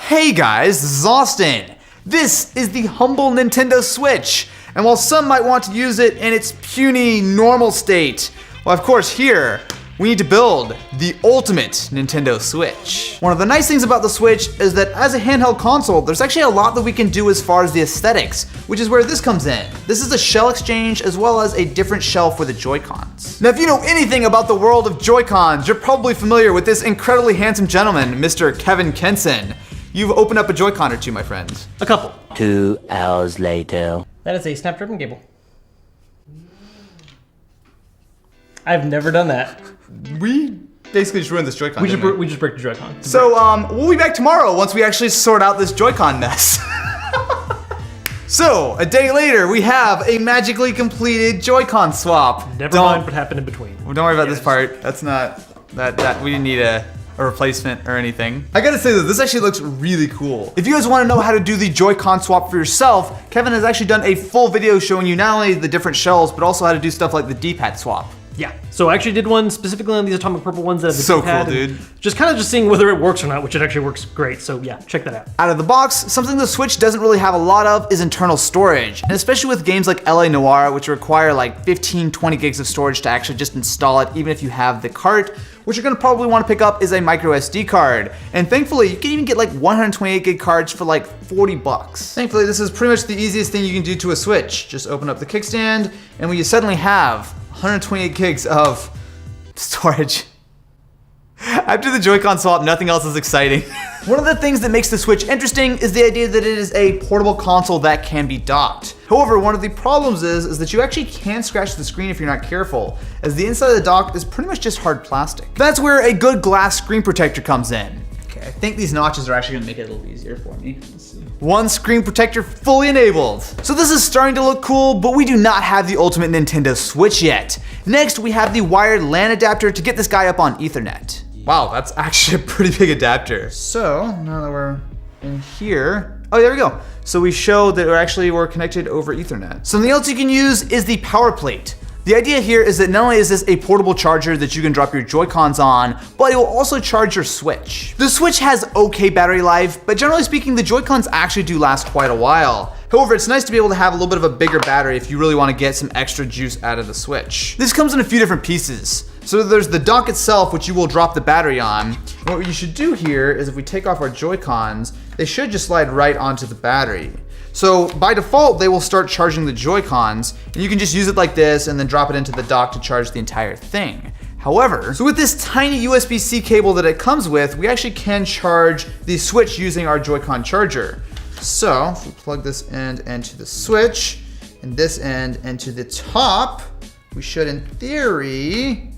Hey guys, this is Austin. This is the humble Nintendo Switch. And while some might want to use it in its puny, normal state, well, of course, here, we need to build the ultimate Nintendo Switch. One of the nice things about the Switch is that as a handheld console, there's actually a lot that we can do as far as the aesthetics, which is where this comes in. This is a shell exchange as well as a different shell for the Joy-Cons. Now, if you know anything about the world of Joy-Cons, you're probably familiar with this incredibly handsome gentleman, Mr. Kevin Kenson. You've opened up a Joy-Con or two, my friend. A couple. 2 hours later. That is a snap-driven cable. I've never done that. We basically just ruined this Joy-Con. We just break the Joy-Con. So we'll be back tomorrow once we actually sort out this Joy-Con mess. So, a day later, we have a magically completed Joy-Con swap. Never mind what happened in between. Well, don't worry about this part. That's not, that we didn't need a replacement or anything. I gotta say though, this actually looks really cool. If you guys wanna know how to do the Joy-Con swap for yourself, Kevin has actually done a full video showing you not only the different shells, but also how to do stuff like the D-pad swap. Yeah, so I actually did one specifically on these atomic purple ones that have the So D-pad, cool, dude. Just kind of seeing whether it works or not, which it actually works great. So yeah, check that out. Out of the box, something the Switch doesn't really have a lot of is internal storage. And especially with games like LA Noire, which require like 15, 20 gigs of storage to actually just install it, even if you have the cart, what you're gonna probably wanna pick up is a micro SD card. And thankfully, you can even get like 128 gig cards for like 40 bucks. Thankfully, this is pretty much the easiest thing you can do to a Switch. Just open up the kickstand, and we suddenly have 128 gigs of storage. After the Joy-Con swap, nothing else is exciting. One of the things that makes the Switch interesting is the idea that it is a portable console that can be docked. However, one of the problems is that you actually can scratch the screen if you're not careful, as the inside of the dock is pretty much just hard plastic. That's where a good glass screen protector comes in. Okay, I think these notches are actually gonna make it a little easier for me. Let's see. One screen protector fully enabled. So this is starting to look cool, but we do not have the ultimate Nintendo Switch yet. Next, we have the wired LAN adapter to get this guy up on Ethernet. Wow, that's actually a pretty big adapter. So now that we're in here, oh, there we go. So we show that we're connected over Ethernet. Something else you can use is the power plate. The idea here is that not only is this a portable charger that you can drop your Joy-Cons on, but it will also charge your Switch. The Switch has okay battery life, but generally speaking, the Joy-Cons actually do last quite a while. However, it's nice to be able to have a little bit of a bigger battery if you really want to get some extra juice out of the Switch. This comes in a few different pieces. So there's the dock itself, which you will drop the battery on. And what you should do here is if we take off our Joy-Cons, they should just slide right onto the battery. So by default, they will start charging the Joy-Cons, and you can just use it like this and then drop it into the dock to charge the entire thing. However, so with this tiny USB-C cable that it comes with, we actually can charge the Switch using our Joy-Con charger. So if we plug this end into the Switch, and this end into the top, we should, in theory,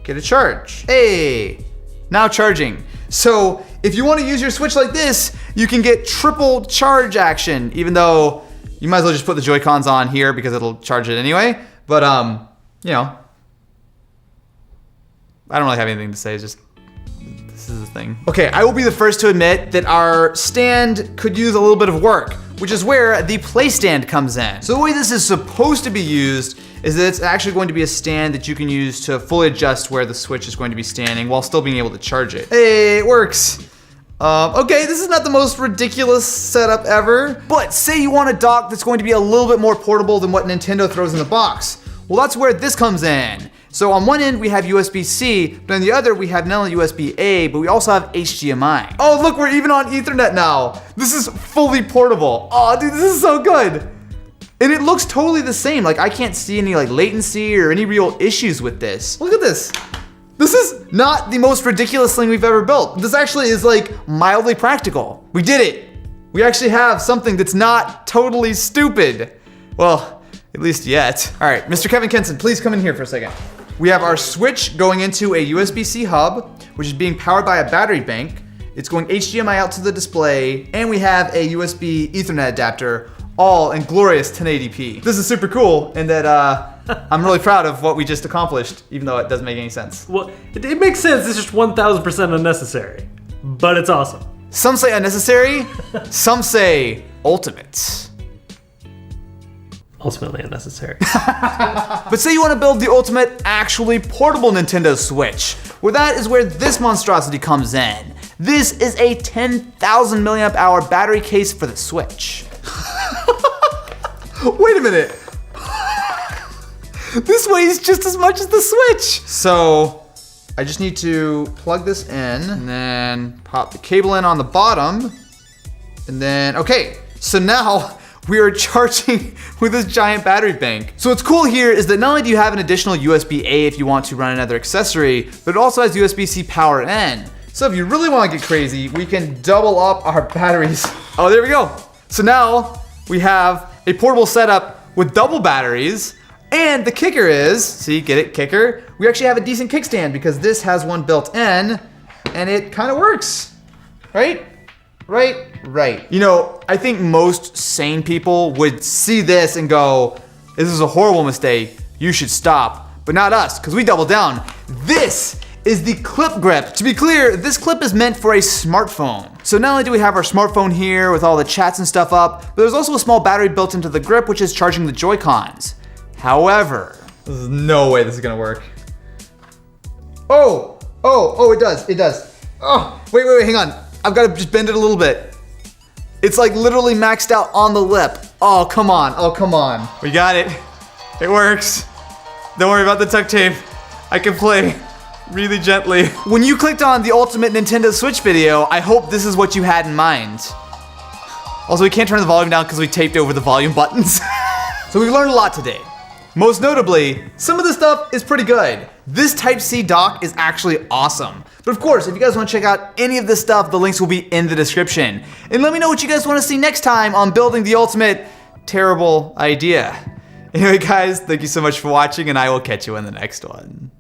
get a charge. Hey, now charging. So if you want to use your Switch like this, you can get triple charge action, even though you might as well just put the Joy-Cons on here because it'll charge it anyway. But you know, I don't really have anything to say, it's just, this is the thing. Okay, I will be the first to admit that our stand could use a little bit of work, which is where the play stand comes in. So the way this is supposed to be used is that it's actually going to be a stand that you can use to fully adjust where the Switch is going to be standing while still being able to charge it. Hey, it works. Okay, this is not the most ridiculous setup ever, but say you want a dock that's going to be a little bit more portable than what Nintendo throws in the box. Well, that's where this comes in. So on one end we have USB-C, but on the other we have not only USB-A, but we also have HDMI. Oh, look, we're even on Ethernet now. This is fully portable. Oh, dude, this is so good. And it looks totally the same. Like, I can't see any like latency or any real issues with this. Look at this. This is not the most ridiculous thing we've ever built. This actually is like mildly practical. We did it. We actually have something that's not totally stupid. Well, at least yet. All right, Mr. Kevin Kenson, please come in here for a second. We have our Switch going into a USB-C hub, which is being powered by a battery bank. It's going HDMI out to the display, and we have a USB Ethernet adapter, all in glorious 1080p. This is super cool, and that I'm really proud of what we just accomplished, even though it doesn't make any sense. Well, it makes sense, it's just 1000% unnecessary, but it's awesome. Some say unnecessary, some say ultimate. Ultimately unnecessary. But say you want to build the ultimate, actually portable Nintendo Switch. Well, that is where this monstrosity comes in. This is a 10,000 milliamp hour battery case for the Switch. Wait a minute. This weighs just as much as the Switch. So I just need to plug this in and then pop the cable in on the bottom. And then, okay, so now we are charging with this giant battery bank. So what's cool here is that not only do you have an additional USB-A if you want to run another accessory, but it also has USB-C power in. So if you really want to get crazy, we can double up our batteries. Oh, there we go. So now we have a portable setup with double batteries. And the kicker is, see, get it, kicker? We actually have a decent kickstand because this has one built in and it kind of works, right? Right. You know, I think most sane people would see this and go, this is a horrible mistake, you should stop. But not us, because we double down. This is the clip grip. To be clear, this clip is meant for a smartphone. So not only do we have our smartphone here with all the chats and stuff up, but there's also a small battery built into the grip which is charging the Joy-Cons. However, there's no way this is gonna work. Oh, it does. Oh, wait, hang on. I've gotta just bend it a little bit. It's like literally maxed out on the lip. Oh, come on. We got it. It works. Don't worry about the tuck tape. I can play really gently. When you clicked on the Ultimate Nintendo Switch video, I hope this is what you had in mind. Also, we can't turn the volume down because we taped over the volume buttons. So we've learned a lot today. Most notably, some of the stuff is pretty good. This Type-C dock is actually awesome. But of course, if you guys want to check out any of this stuff, the links will be in the description. And let me know what you guys want to see next time on building the ultimate terrible idea. Anyway guys, thank you so much for watching and I will catch you in the next one.